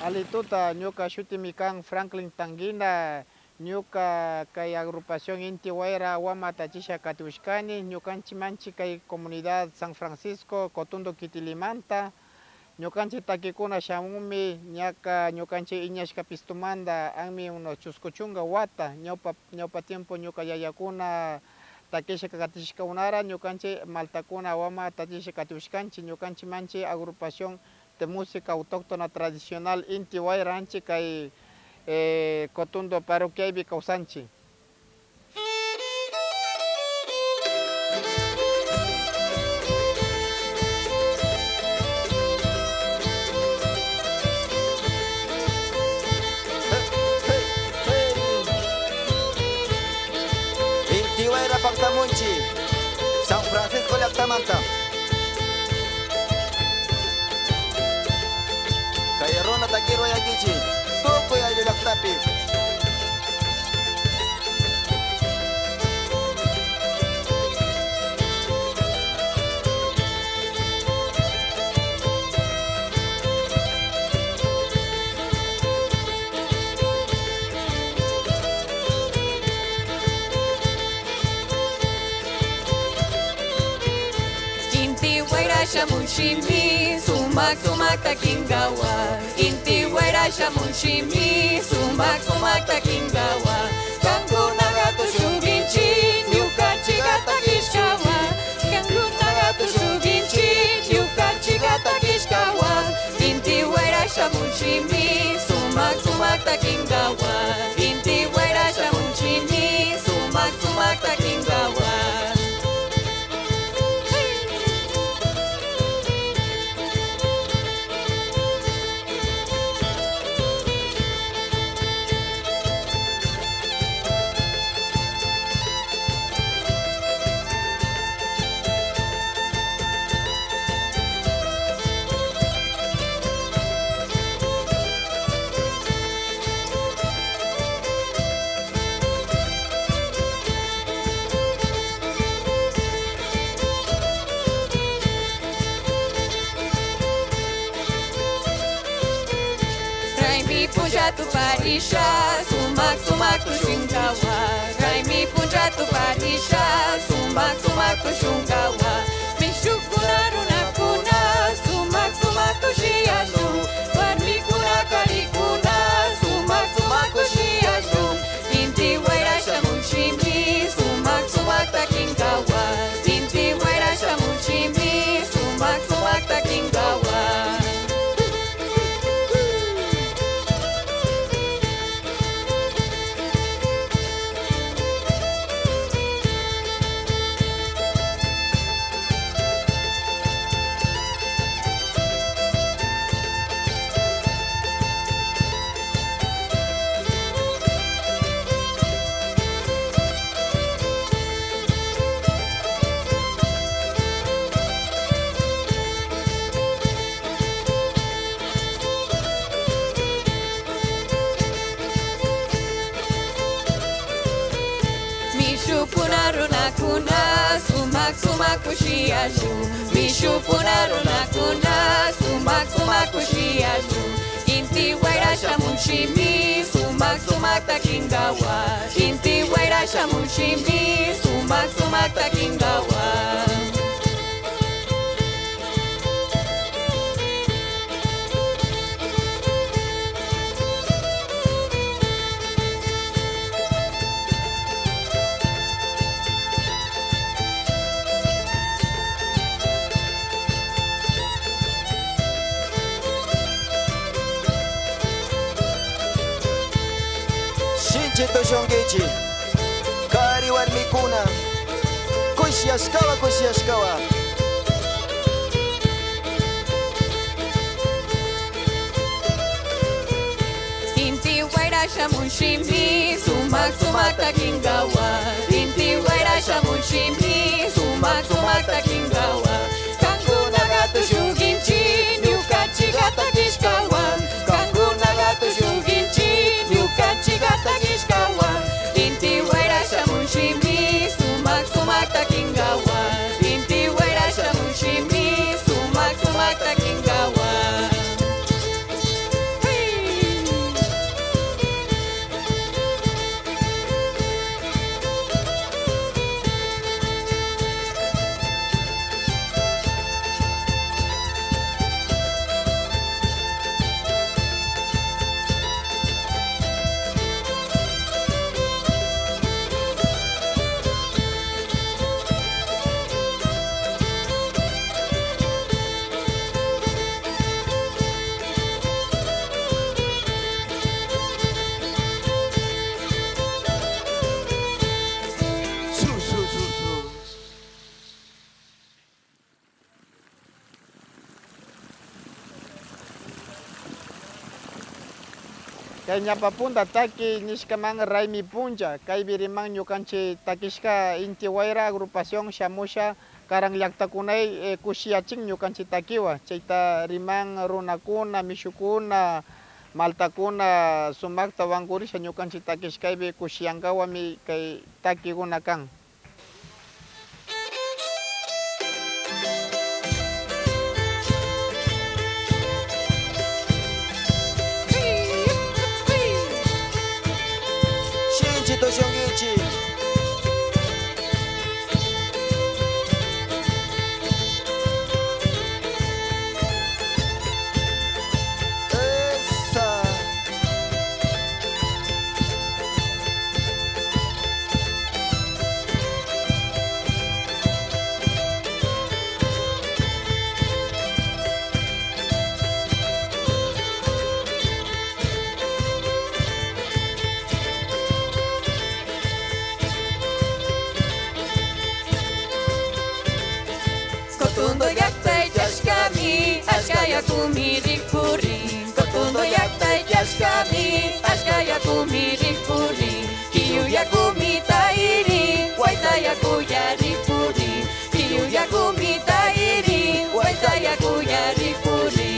Alituta ñuka shutimi kan Franklin Tanguina, ñuka kay agrupación Inti Guayra Wama Tachisha Katiushkani, ñukanchi manchi kay comunidad San Francisco, Cotundo Kitilimanta, ñukanchi takikuna shamumi, ñaka ñukanchi Iñashka Pistumanda, anmi unos chuskuchunga wata, ñaupa tiempo ñuka yayakuna takisha katishka unara, ñukanchi maltakuna Wama Tachisha Katiushkanchi, ñukanchi manchi agrupación de música autóctona tradicional Inti Guayranchi kay Cotundo Parroquiabi Causanchi. Inti Guayra Pactamunchi, San Francisco Lactamanta. Kayarona takiro yakichi, toko ya laktapi. Inti Guayra Shamunshimi, Sumak Sumak Takingawa. Inti Guayra Shamunshimi, Sumak Sumak Takingawa. Kangu Nagato Shuginchi, Nyukachi Gata Kishkawa. Kangu Nagato Shuginchi, Nyukachi Gata Kishkawa. Inti Guayra Shamunshimi, Sumak Sumak Takingawa. Inti Guayra Shamunshimi, Sumak Sumak Takingawa. Raimi punja tu parisha, sumak sumak tu shungawa. Raimi punja tu parisha, sumak sumak tu shungawa. Mishukuna runa kuna, sumak sumak tu shiashu. Warmi kuna karikuna, sumak sumak tu shiashu. Inti Guayra Shamunshimi, sumak sumak takingawa. Inti Guayra Shamunshimi, sumak sumak takingawa. Mishu punaruna kuna, sumak sumak kushiashu. Mishu punaruna kuna, sumak sumak kushiashu. Inti Guayra Shamunshimi, sumak sumak takingawa. Inti Guayra Shamunshimi, sumak sumak takingawa. Shinchi to shongechi, kari warmikuna, kushiashkawa kushiashkawa. Inti Guayra Shamunshimi, sumak sumak takingawa. Inti Guayra Shamunshimi, sumak sumak takingawa. Kangu Nagato Shuginchi, Nyukachi Gata Kishkawa. Kangu Nagato Shuginchi, Nyukachi Gata Kishkawa. Inti Guayra Shamunshimi, sumak sumak takingawa. Inti Guayra Shamunshimi, sumak sumak takingawa. Hey! Kay ñapapunda taki nishkaman Raimi Puncha, kay biriman ñukanchik takishka Inti Wayra agrupación shamusha karan llaqtakunay kushiyachin ñukanchik takiwa, chayta riman runakuna, mishukuna, maltakuna sumakta wankurisha ñukanchik takishkaypi kushiyankawami kay takikuna kan. Shinchito shongichi. Esa. Kotundo yaktay jashkami, ashka yakumi rikpuri. Kotundo yaktay jashkami, ashka yakumi rikpuri. Kiyu yakumi tairi, waita yakuya rikpuri. Kiyu yakumi tairi, waita yakuya rikpuri.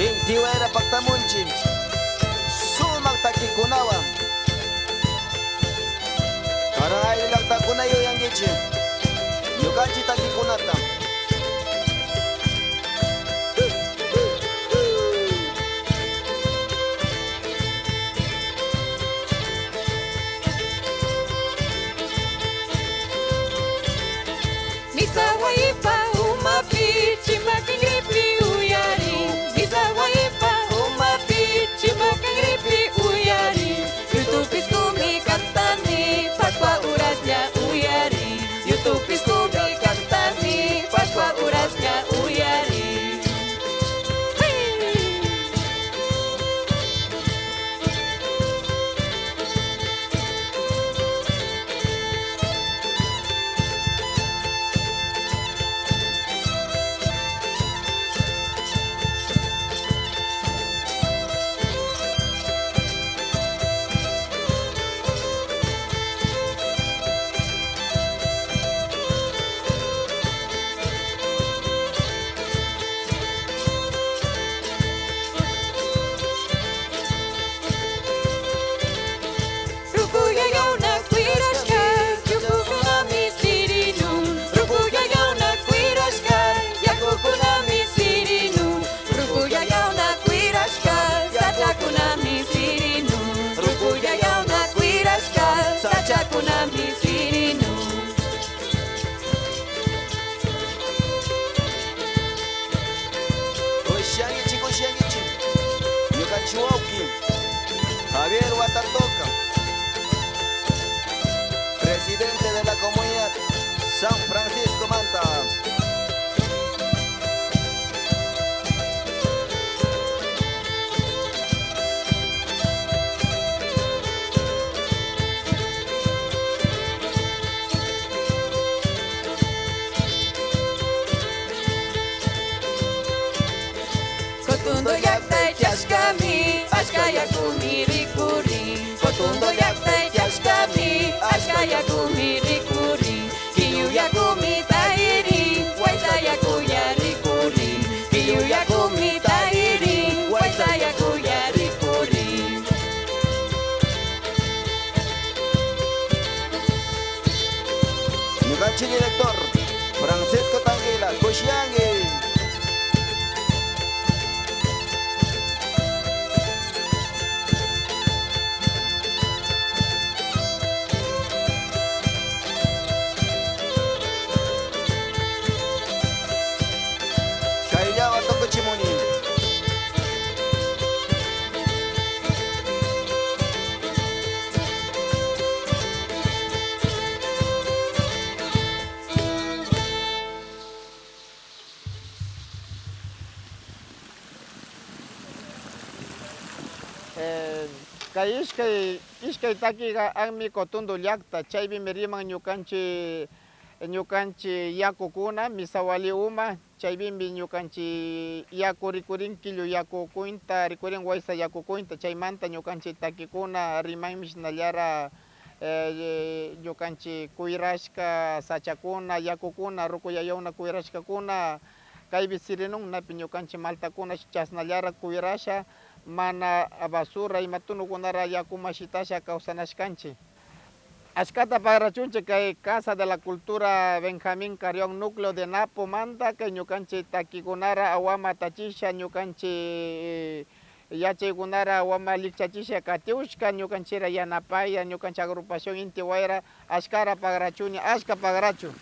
Inti Wayra paktamunchim. Sumak takikunawan. Karang ay llaqtakunayo yangichi. Ñukanchik takikunata. Misa waipa umapi, chimakingripi uyari. Misa waipa umapi, chimakingripi uyari. YouTube iskumi kantani, paspa urasnya uyari. YouTube iskumi kantani, paspa urasnya uyari. Hey! Rukuya yauna kuirashka, yukukunami sirinun. Rukuya yauna kuirashka, yakukunami sirinun. Rukuya yauna kuirashka, sachakunami sirinun. Rukuya yauna kuirashka, sachakunami sirinun. Kushangichi, kushangichi. Ñukanchik wawki. Javier Watatoca. Presidente de la comunidad San Francisco Manta. Kotundo yaktay jashkami, ashka yakumi rikpuri. Kotundo yaktay jashkami, ashka yakumi rikpuri. Kiyu yakumi tairi, waita yakuya rikpuri. Kiyu yakumi tairi, waita yakuya rikpuri. Ñukanchik director Francisco Tanguila, kushangi. Kaillawa tokuchimuni. Kay iskay takiqa anmi cotundo llaqta chaypi riman ñukanchik yakukuna misawali uma chaypimi ñukanchik yaku rikurin killu yakukuyta rikurin waysa yakukuyta chaymanta ñukanchik takikuna rimanmi shinallara ñukanchik kuyrashka sachakuna yakukuna rukuyayawna kuyrashkakuna kaypi sirinunnapi ñukanchik maltakuna chashnallara kuyrasha mana basura ima tunukunara yakuman shitasha kawsanashkanchik. Ashkata pagrachunchik kay Casa de la Cultura Benjamín Carrión núcleo de Napo manta kay ñukanchik takikunara awama tachisha ñukanchik yachaykunara awama lichachisha katiushka ñukanchira yanapaya ñukanchik agrupación Inti Wayra ashkara pagrachuni ashka pagrachu.